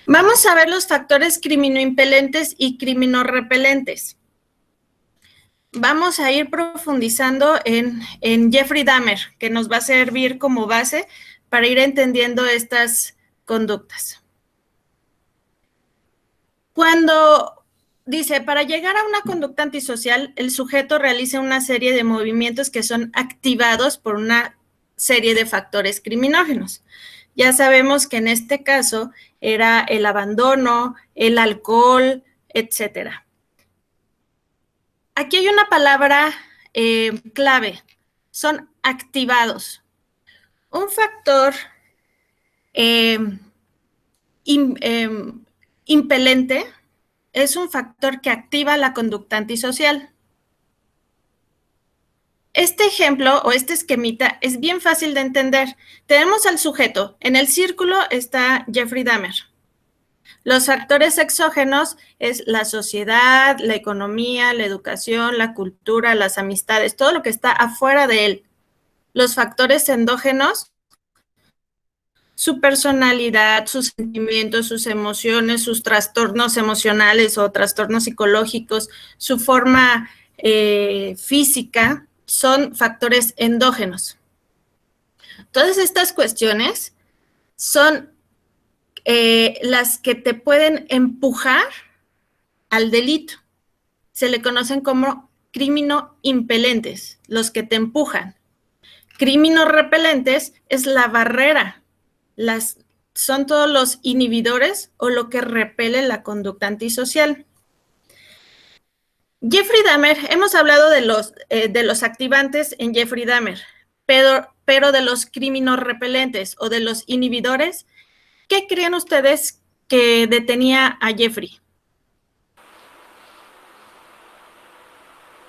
Vamos a ver los factores criminoimpelentes y criminorrepelentes. Vamos a ir profundizando en Jeffrey Dahmer, que nos va a servir como base para ir entendiendo estas conductas. Cuando dice, para llegar a una conducta antisocial, el sujeto realiza una serie de movimientos que son activados por una serie de factores criminógenos. Ya sabemos que en este caso era el abandono, el alcohol, etcétera. Aquí hay una palabra clave, son activados. Un factor impelente es un factor que activa la conducta antisocial. Este ejemplo o este esquemita es bien fácil de entender. Tenemos al sujeto. En el círculo está Jeffrey Dahmer. Los factores exógenos es la sociedad, la economía, la educación, la cultura, las amistades, todo lo que está afuera de él. Los factores endógenos, su personalidad, sus sentimientos, sus emociones, sus trastornos emocionales o trastornos psicológicos, su forma física, son factores endógenos. Todas estas cuestiones son las que te pueden empujar al delito. Se le conocen como criminoimpelentes, los que te empujan. Criminorrepelentes es la barrera, son todos los inhibidores o lo que repele la conducta antisocial. Jeffrey Dahmer, hemos hablado de los activantes en Jeffrey Dahmer, pero de los criminorrepelentes o de los inhibidores, ¿qué creen ustedes que detenía a Jeffrey?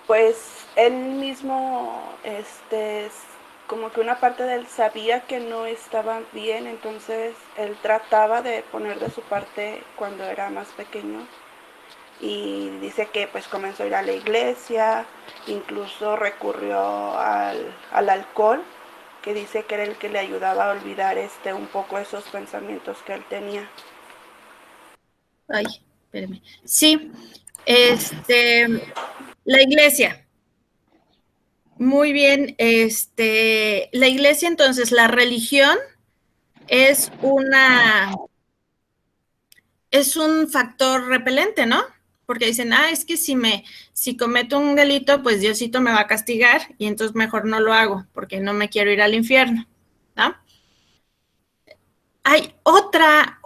Pues él mismo, como que una parte de él sabía que no estaba bien, entonces él trataba de poner de su parte cuando era más pequeño. Y dice que pues comenzó a ir a la iglesia, incluso recurrió al alcohol, que dice que era el que le ayudaba a olvidar un poco esos pensamientos que él tenía. Ay, espérame. Sí, la iglesia. Muy bien, la iglesia, entonces, la religión es un factor repelente, ¿no? Porque dicen, es que si cometo un delito, pues Diosito me va a castigar y entonces mejor no lo hago porque no me quiero ir al infierno, ¿no? Hay otra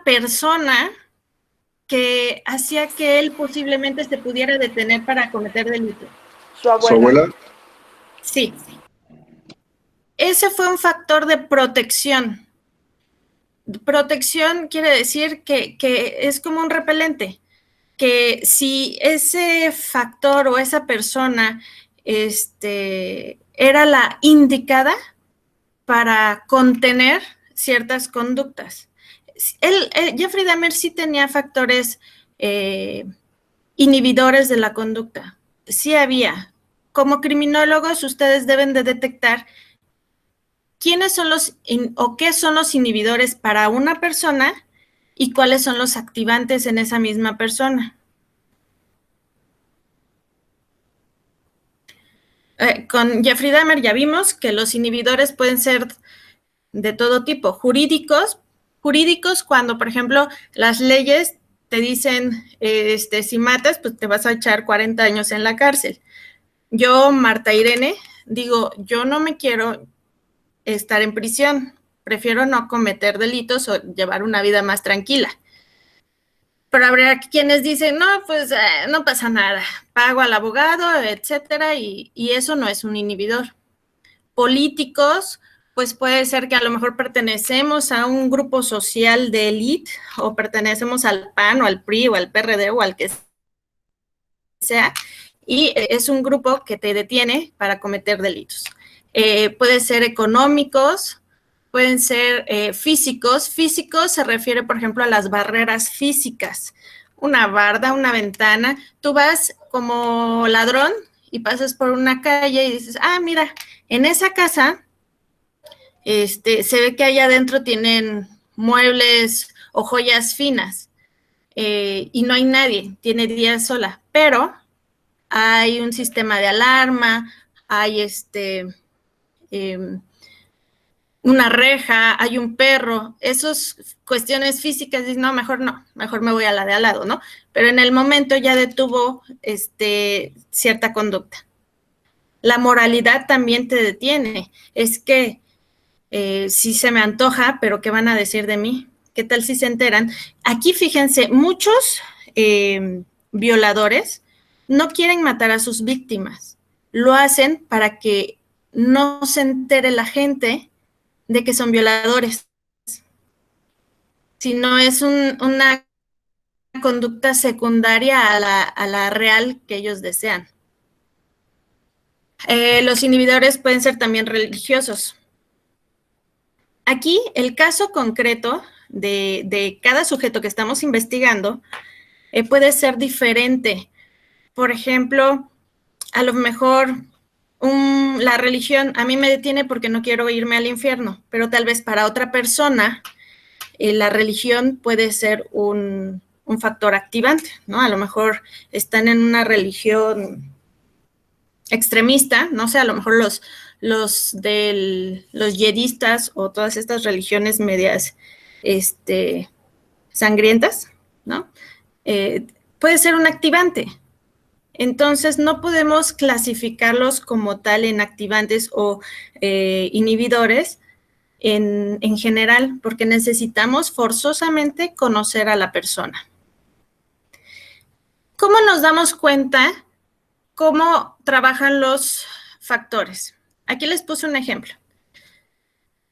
persona que hacía que él posiblemente se pudiera detener para cometer delito. ¿Su abuela? Sí. Ese fue un factor de protección. Protección quiere decir que es como un repelente, que si ese factor o esa persona era la indicada para contener ciertas conductas. Jeffrey Dahmer sí tenía factores inhibidores de la conducta, sí había. Como criminólogos ustedes deben de detectar quiénes son o qué son los inhibidores para una persona y cuáles son los activantes en esa misma persona. Con Jeffrey Dahmer ya vimos que los inhibidores pueden ser de todo tipo, jurídicos cuando, por ejemplo, las leyes te dicen, si matas, pues te vas a echar 40 años en la cárcel. Yo, Marta Irene, digo, yo no me quiero estar en prisión, prefiero no cometer delitos o llevar una vida más tranquila. Pero habrá quienes dicen, no, pues no pasa nada, pago al abogado, etcétera, y eso no es un inhibidor. Políticos, pues puede ser que a lo mejor pertenecemos a un grupo social de élite o pertenecemos al PAN o al PRI o al PRD o al que sea, y es un grupo que te detiene para cometer delitos. Puede ser económicos, pueden ser físicos. Físicos se refiere, por ejemplo, a las barreras físicas. Una barda, una ventana. Tú vas como ladrón y pasas por una calle y dices, mira, en esa casa se ve que allá adentro tienen muebles o joyas finas, y no hay nadie, tiene día sola, pero hay un sistema de alarma, hay una reja, hay un perro, esas cuestiones físicas, dices, no, mejor me voy a la de al lado, ¿no? Pero en el momento ya detuvo cierta conducta. La moralidad también te detiene, es que sí se me antoja, pero ¿qué van a decir de mí? ¿Qué tal si se enteran? Aquí fíjense, muchos violadores no quieren matar a sus víctimas, lo hacen para que no se entere la gente de que son violadores, sino es una conducta secundaria a la real que ellos desean. Los inhibidores pueden ser también religiosos. Aquí el caso concreto de cada sujeto que estamos investigando puede ser diferente. Por ejemplo, a lo mejor la religión a mí me detiene porque no quiero irme al infierno, pero tal vez para otra persona la religión puede ser un factor activante, ¿no? A lo mejor están en una religión extremista, no sé, a lo mejor los yedistas o todas estas religiones medias sangrientas, ¿no? Puede ser un activante. Entonces, no podemos clasificarlos como tal en activantes o inhibidores en general, porque necesitamos forzosamente conocer a la persona. ¿Cómo nos damos cuenta cómo trabajan los factores? Aquí les puse un ejemplo.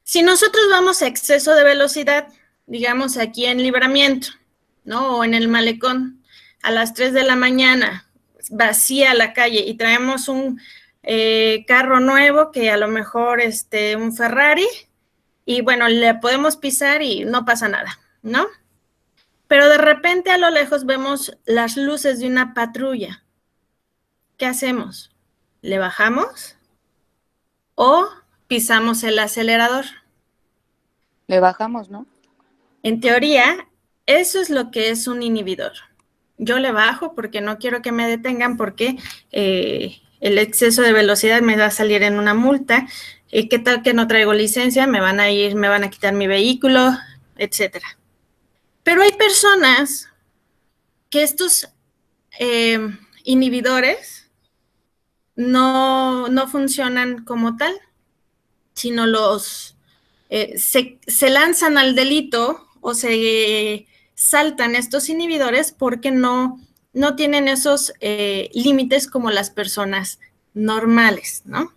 Si nosotros vamos a exceso de velocidad, digamos aquí en Libramiento, ¿no? O en el Malecón, a las 3 de la mañana, vacía la calle y traemos un carro nuevo que a lo mejor un Ferrari, y bueno, le podemos pisar y no pasa nada, ¿no? Pero de repente a lo lejos vemos las luces de una patrulla. ¿Qué hacemos? ¿Le bajamos o pisamos el acelerador? Le bajamos, ¿no? En teoría, eso es lo que es un inhibidor. Yo le bajo porque no quiero que me detengan, porque el exceso de velocidad me va a salir en una multa. ¿Qué tal que no traigo licencia? Me van a quitar mi vehículo, etcétera. Pero hay personas que estos inhibidores no funcionan como tal, sino se lanzan al delito o se saltan estos inhibidores porque no tienen esos límites como las personas normales, ¿no?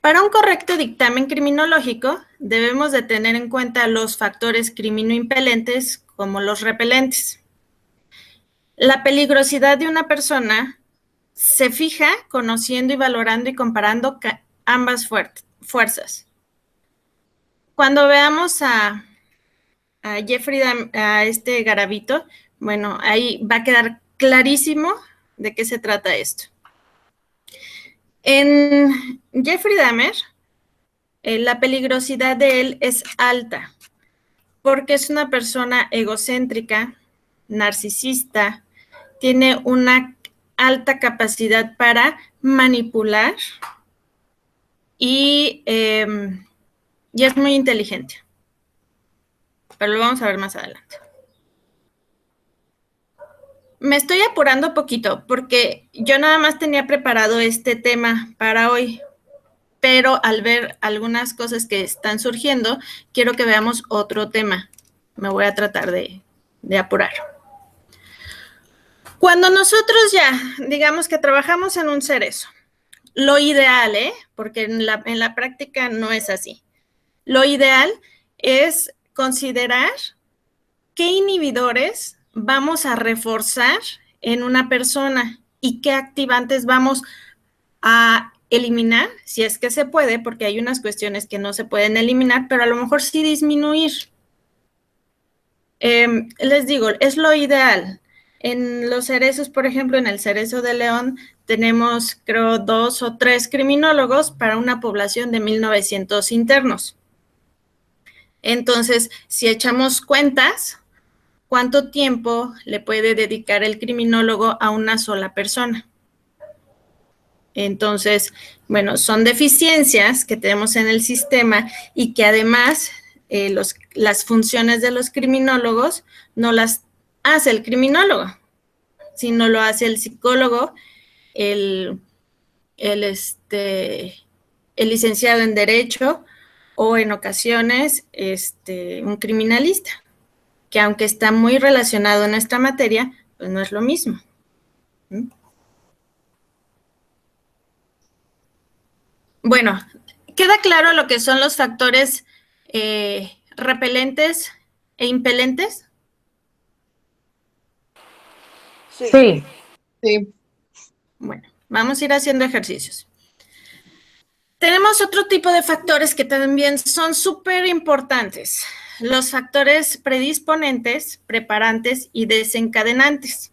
Para un correcto dictamen criminológico, debemos de tener en cuenta los factores criminoimpelentes como los repelentes. La peligrosidad de una persona se fija conociendo y valorando y comparando ambas fuerzas. Cuando veamos a Jeffrey, a este Garavito, bueno, ahí va a quedar clarísimo de qué se trata esto. En Jeffrey Dahmer, la peligrosidad de él es alta, porque es una persona egocéntrica, narcisista, tiene una alta capacidad para manipular y es muy inteligente. Pero lo vamos a ver más adelante. Me estoy apurando poquito porque yo nada más tenía preparado este tema para hoy, pero al ver algunas cosas que están surgiendo, quiero que veamos otro tema. Me voy a tratar de apurar. Cuando nosotros ya, digamos que trabajamos en un cerezo, lo ideal, porque en la práctica no es así, lo ideal es considerar qué inhibidores vamos a reforzar en una persona y qué activantes vamos a eliminar, si es que se puede, porque hay unas cuestiones que no se pueden eliminar, pero a lo mejor sí disminuir. Les digo, es lo ideal. En los cerezos, por ejemplo, en el cerezo de León, tenemos, creo, 2 o 3 criminólogos para una población de 1,900 internos. Entonces, si echamos cuentas, ¿cuánto tiempo le puede dedicar el criminólogo a una sola persona? Entonces, bueno, son deficiencias que tenemos en el sistema y que además las funciones de los criminólogos no las hace el criminólogo, sino lo hace el psicólogo, el licenciado en Derecho o en ocasiones un criminalista, que aunque está muy relacionado en nuestra materia, pues no es lo mismo. ¿Mm? Bueno, ¿queda claro lo que son los factores repelentes e impelentes? Sí. Sí. Bueno, vamos a ir haciendo ejercicios. Tenemos otro tipo de factores que también son súper importantes. Los factores predisponentes, preparantes y desencadenantes.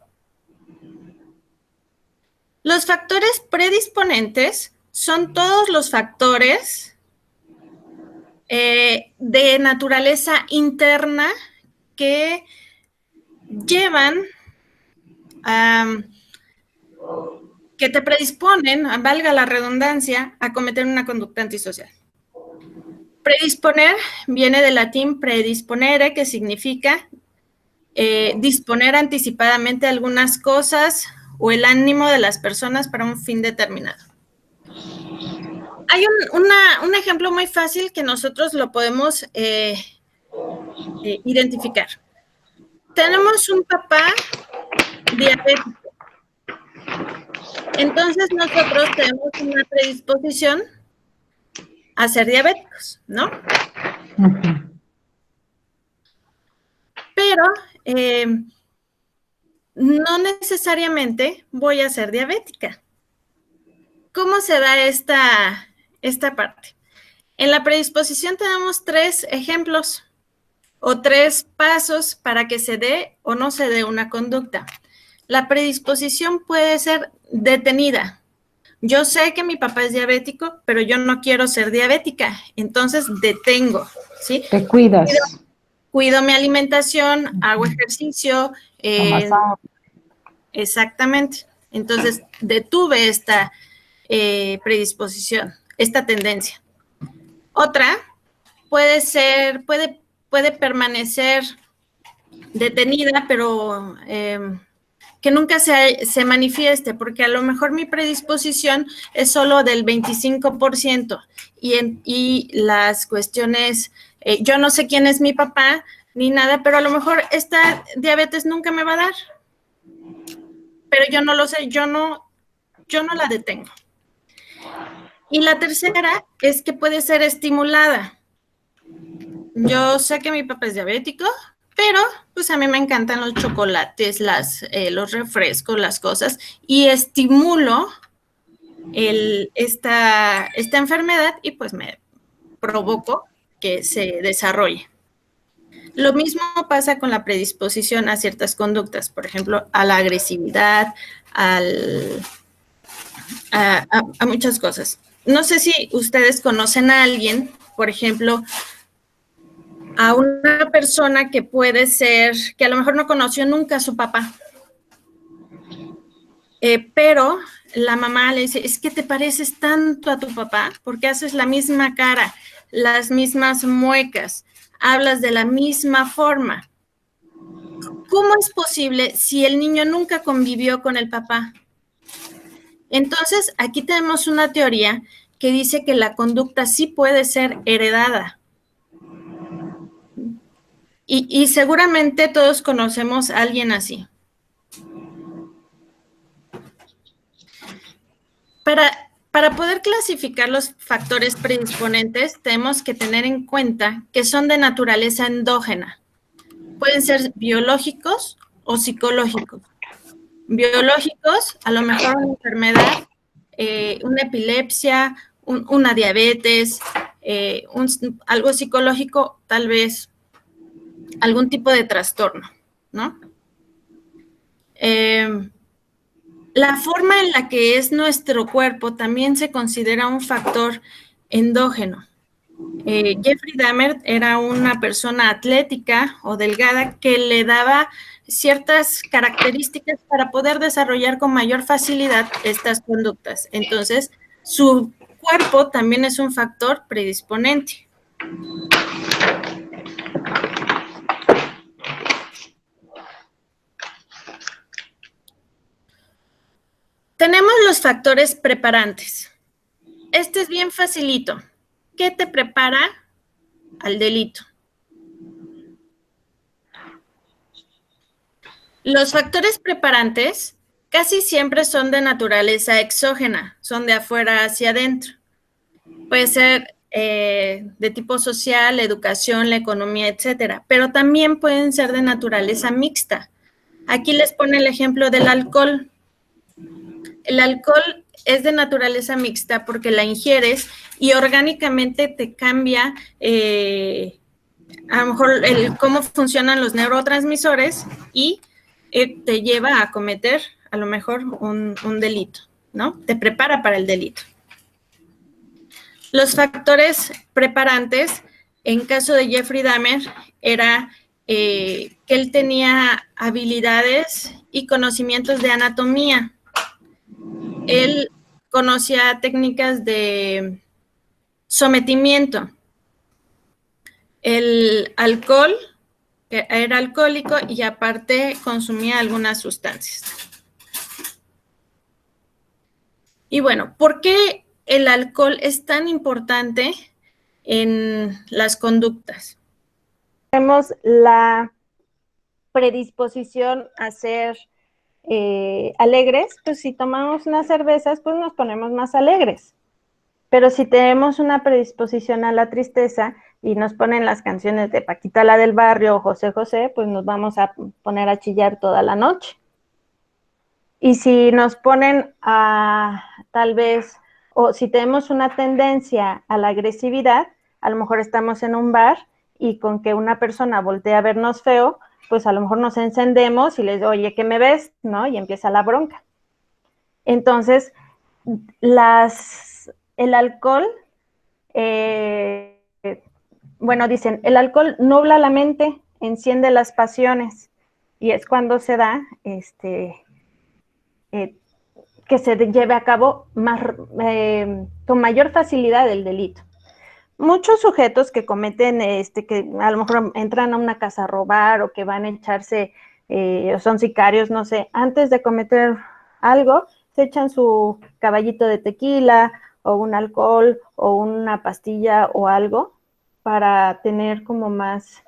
Los factores predisponentes son todos los factores de naturaleza interna que llevan que te predisponen, valga la redundancia, a cometer una conducta antisocial. Predisponer viene del latín predisponere, que significa disponer anticipadamente algunas cosas o el ánimo de las personas para un fin determinado. Hay un ejemplo muy fácil que nosotros lo podemos identificar. Tenemos un papá diabético. Entonces nosotros tenemos una predisposición a ser diabéticos, ¿no? Pero no necesariamente voy a ser diabética. ¿Cómo se da esta parte? En la predisposición tenemos 3 ejemplos o 3 pasos para que se dé o no se dé una conducta. La predisposición puede ser detenida. Yo sé que mi papá es diabético, pero yo no quiero ser diabética, entonces detengo, ¿sí? Te cuidas. Cuido mi alimentación, hago ejercicio. Exactamente. Entonces, detuve esta predisposición, esta tendencia. Otra puede permanecer detenida, pero que nunca se manifieste, porque a lo mejor mi predisposición es solo del 25% y las cuestiones, yo no sé quién es mi papá ni nada, pero a lo mejor esta diabetes nunca me va a dar, pero yo no lo sé, yo no la detengo. Y la tercera es que puede ser estimulada. Yo sé que mi papá es diabético, pero pues a mí me encantan los chocolates, los refrescos, las cosas, y estimulo esta enfermedad y pues me provoco que se desarrolle. Lo mismo pasa con la predisposición a ciertas conductas, por ejemplo, a la agresividad, a muchas cosas. No sé si ustedes conocen a alguien, por ejemplo, a una persona que puede ser, que a lo mejor no conoció nunca a su papá, pero la mamá le dice, es que te pareces tanto a tu papá porque haces la misma cara, las mismas muecas, hablas de la misma forma. ¿Cómo es posible si el niño nunca convivió con el papá? Entonces, aquí tenemos una teoría que dice que la conducta sí puede ser heredada. Y seguramente todos conocemos a alguien así. Para poder clasificar los factores predisponentes, tenemos que tener en cuenta que son de naturaleza endógena. Pueden ser biológicos o psicológicos. Biológicos, a lo mejor una enfermedad, una epilepsia, una diabetes, algo psicológico, tal vez algún tipo de trastorno, ¿no? La forma en la que es nuestro cuerpo también se considera un factor endógeno. Jeffrey Dahmer era una persona atlética o delgada que le daba ciertas características para poder desarrollar con mayor facilidad estas conductas. Entonces, su cuerpo también es un factor predisponente. Tenemos los factores preparantes. Este es bien facilito. ¿Qué te prepara al delito? Los factores preparantes casi siempre son de naturaleza exógena, son de afuera hacia adentro. Puede ser de tipo social, educación, la economía, etcétera, pero también pueden ser de naturaleza mixta. Aquí les pone el ejemplo del alcohol. El alcohol es de naturaleza mixta porque la ingieres y orgánicamente te cambia a lo mejor cómo funcionan los neurotransmisores y te lleva a cometer a lo mejor un delito, ¿no? Te prepara para el delito. Los factores preparantes, en caso de Jeffrey Dahmer, era que él tenía habilidades y conocimientos de anatomía. Él conocía técnicas de sometimiento. El alcohol, que era alcohólico y aparte consumía algunas sustancias. Y bueno, ¿por qué el alcohol es tan importante en las conductas? Tenemos la predisposición a ser alegres, pues si tomamos unas cervezas, pues nos ponemos más alegres. Pero si tenemos una predisposición a la tristeza y nos ponen las canciones de Paquita la del Barrio o José José, pues nos vamos a poner a chillar toda la noche. Y si nos ponen a tal vez, o si tenemos una tendencia a la agresividad, a lo mejor estamos en un bar y con que una persona voltee a vernos feo, pues a lo mejor nos encendemos y les digo, oye, ¿qué me ves? ¿No? Y empieza la bronca. Entonces, el alcohol, bueno, dicen, el alcohol nubla la mente, enciende las pasiones, y es cuando se da que se lleve a cabo con mayor facilidad el delito. Muchos sujetos que cometen, que a lo mejor entran a una casa a robar o que van a echarse, o son sicarios, no sé, antes de cometer algo, se echan su caballito de tequila o un alcohol o una pastilla o algo para tener como más,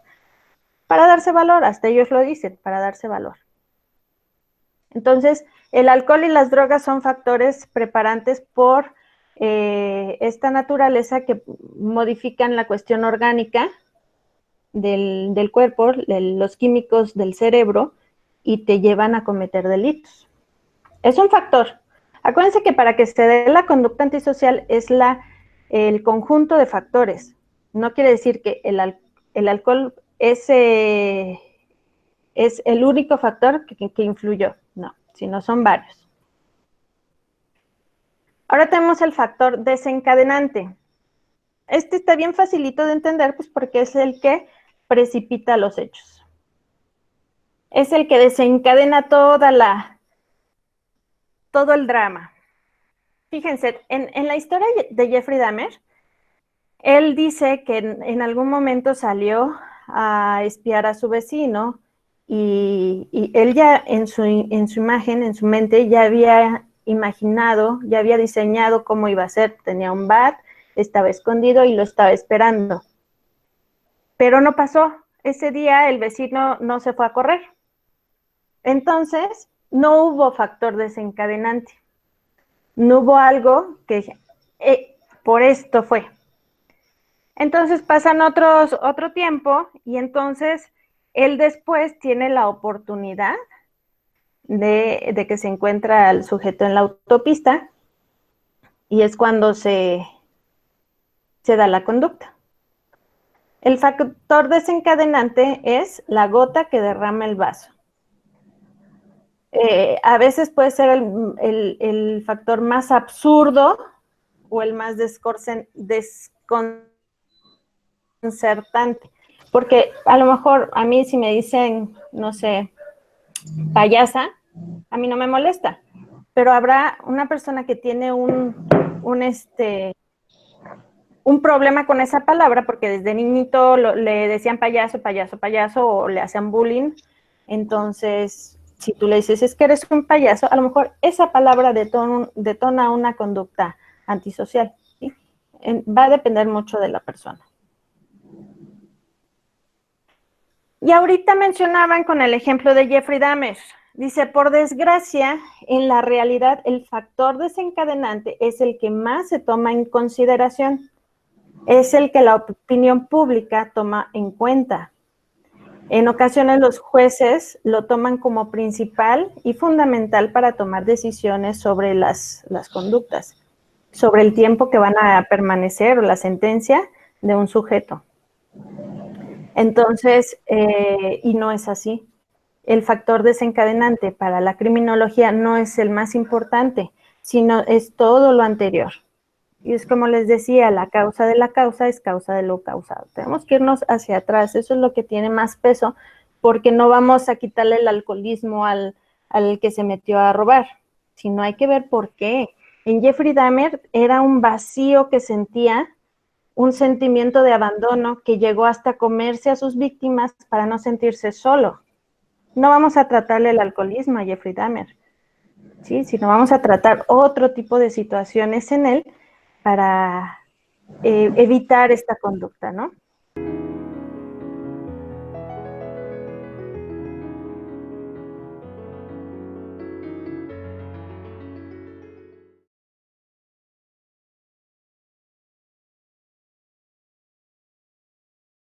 para darse valor, hasta ellos lo dicen, para darse valor. Entonces, el alcohol y las drogas son factores preparantes por esta naturaleza que modifican la cuestión orgánica del cuerpo, los químicos del cerebro, y te llevan a cometer delitos. Es un factor. Acuérdense que para que se dé la conducta antisocial es el conjunto de factores. No quiere decir que el alcohol es el único factor que influyó, no, sino son varios. Ahora tenemos el factor desencadenante. Este está bien facilito de entender, pues porque es el que precipita los hechos. Es el que desencadena todo el drama. Fíjense, en la historia de Jeffrey Dahmer, él dice que en algún momento salió a espiar a su vecino y él ya en su imagen, en su mente, ya había imaginado, ya había diseñado cómo iba a ser. Tenía un bat, estaba escondido y lo estaba esperando. Pero no pasó. Ese día el vecino no se fue a correr. Entonces, no hubo factor desencadenante. No hubo algo que por esto fue. Entonces pasan otro tiempo y entonces él después tiene la oportunidad de que se encuentra al sujeto en la autopista y es cuando se da la conducta. El factor desencadenante es la gota que derrama el vaso. A veces puede ser el factor más absurdo o el más desconcertante desconcertante, porque a lo mejor a mí si me dicen, no sé, payasa, a mí no me molesta, pero habrá una persona que tiene un problema con esa palabra porque desde niñito le decían payaso, payaso, payaso, o le hacían bullying. Entonces, si tú le dices, es que eres un payaso, a lo mejor esa palabra detona una conducta antisocial, ¿sí? Va a depender mucho de la persona. Y ahorita mencionaban con el ejemplo de Jeffrey Dahmer. Dice, por desgracia, en la realidad el factor desencadenante es el que más se toma en consideración. Es el que la opinión pública toma en cuenta. En ocasiones los jueces lo toman como principal y fundamental para tomar decisiones sobre las conductas, sobre el tiempo que van a permanecer o la sentencia de un sujeto. Entonces, y no es así. El factor desencadenante para la criminología no es el más importante, sino es todo lo anterior. Y es como les decía, la causa de la causa es causa de lo causado. Tenemos que irnos hacia atrás, eso es lo que tiene más peso, porque no vamos a quitarle el alcoholismo al que se metió a robar, sino hay que ver por qué. En Jeffrey Dahmer era un vacío que sentía, un sentimiento de abandono que llegó hasta comerse a sus víctimas para no sentirse solo. No vamos a tratarle el alcoholismo a Jeffrey Dahmer, ¿sí? Sino vamos a tratar otro tipo de situaciones en él para evitar esta conducta, ¿no?